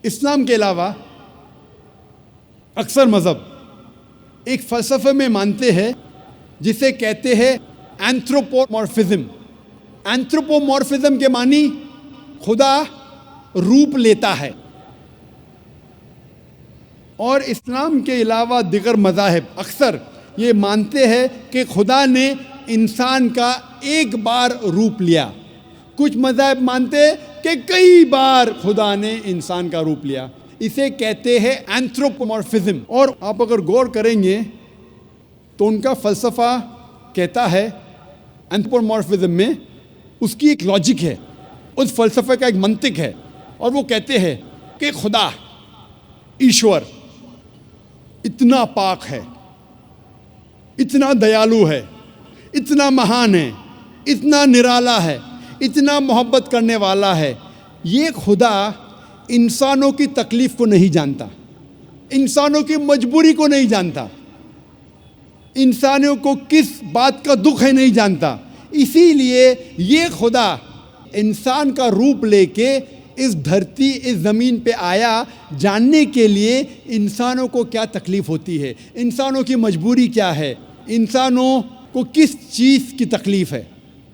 اسلام کے علاوہ اکثر مذہب ایک فلسفے میں مانتے ہیں جسے کہتے ہیں اینتھروپومورفزم۔ اینتھروپومورفزم کے معنی خدا روپ لیتا ہے، اور اسلام کے علاوہ دیگر مذاہب اکثر یہ مانتے ہیں کہ خدا نے انسان کا ایک بار روپ لیا۔ کچھ مذاہب مانتے ہیں کہ کئی بار خدا نے انسان کا روپ لیا، اسے کہتے ہیں اینتھروپومورفزم۔ اور آپ اگر غور کریں گے تو ان کا فلسفہ کہتا ہے اینتھروپومورفزم میں اس کی ایک لاجک ہے، اس فلسفے کا ایک منطق ہے، اور وہ کہتے ہیں کہ خدا ایشور اتنا پاک ہے، اتنا دیالو ہے، اتنا مہان ہے، اتنا نرالا ہے، اتنا محبت کرنے والا ہے۔ یہ خدا انسانوں کی تکلیف کو نہیں جانتا، انسانوں کی مجبوری کو نہیں جانتا، انسانوں کو کس بات کا دکھ ہے نہیں جانتا۔ اسی لیے یہ خدا انسان کا روپ لے کے اس دھرتی، اس زمین پہ آیا، جاننے کے لیے انسانوں کو کیا تکلیف ہوتی ہے، انسانوں کی مجبوری کیا ہے، انسانوں کو کس چیز کی تکلیف ہے۔